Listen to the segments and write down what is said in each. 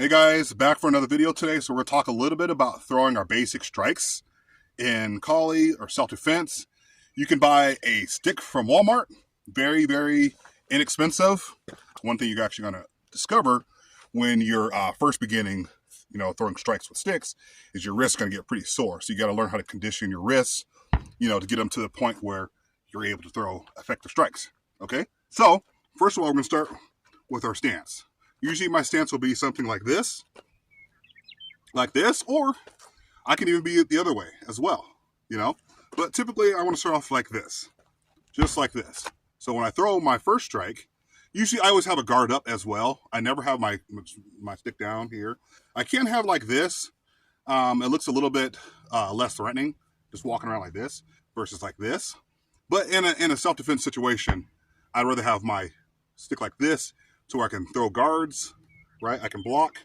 Hey guys, back for another video today. So we're going to talk a little bit about throwing our basic strikes in Kali or self-defense. You can buy a stick from Walmart, very, very inexpensive. One thing you're actually going to discover when you're first beginning, throwing strikes with sticks is your wrist's going to get pretty sore. So you got to learn how to condition your wrists, to get them to the point where you're able to throw effective strikes. Okay, so first of all, we're going to start with our stance. Usually my stance will be something like this, or I can even be the other way as well, But typically I want to start off like this, just like this. So when I throw my first strike, usually I always have a guard up as well. I never have my stick down here. I can have like this. It looks a little bit less threatening, just walking around like this versus like this. But in a self-defense situation, I'd rather have my stick like this, so I can throw guards, right? I can block,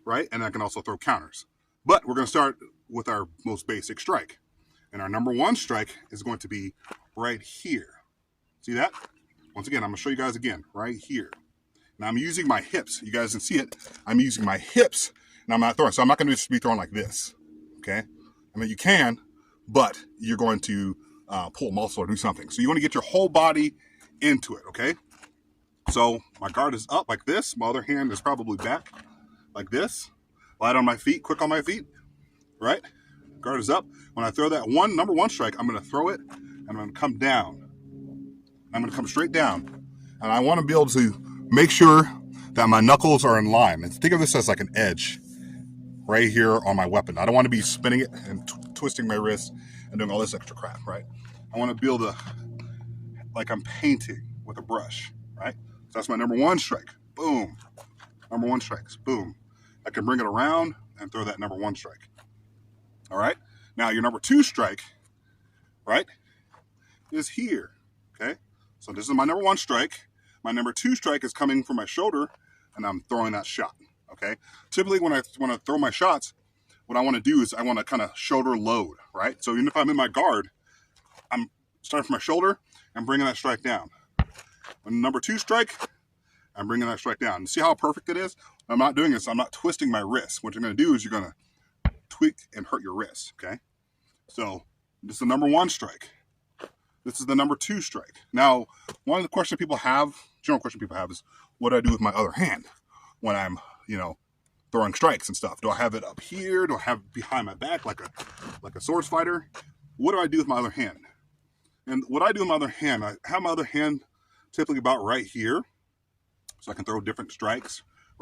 right? And I can also throw counters. But we're going to start with our most basic strike. And our number one strike is going to be right here. See that? Once again, I'm going to show you guys again, right here. Now I'm using my hips. You guys can see it. I'm using my hips, and I'm not throwing. So I'm not going to just be throwing like this, okay? I mean, you can, but you're going to pull muscle or do something. So you want to get your whole body into it, okay? So my guard is up like this. My other hand is probably back like this. Light on my feet, quick on my feet, right? Guard is up. When I throw that number one strike, I'm going to throw it, and I'm going to come down. I'm going to come straight down. And I want to be able to make sure that my knuckles are in line. And think of this as like an edge right here on my weapon. I don't want to be spinning it and twisting my wrist and doing all this extra crap, right? I want to be able to, like I'm painting with a brush, right? So that's my number one strike. Boom. Number one strikes. Boom. I can bring it around and throw that number one strike. All right. Now your number two strike, right, is here. Okay. So this is my number one strike. My number two strike is coming from my shoulder, and I'm throwing that shot. Okay. Typically when I throw my shots, what I want to do is I want to kind of shoulder load, right? So even if I'm in my guard, I'm starting from my shoulder and bringing that strike down. On number two strike, I'm bringing that strike down. See how perfect it is? I'm not doing this. I'm not twisting my wrist. What you're going to do is you're going to tweak and hurt your wrist, okay? So this is the number one strike. This is the number two strike. Now, one of the general question people have is, what do I do with my other hand when I'm, throwing strikes and stuff? Do I have it up here? Do I have it behind my back like a swords fighter? What do I do with my other hand? And what I do with my other hand, I have my other hand typically about right here, so I can throw different strikes,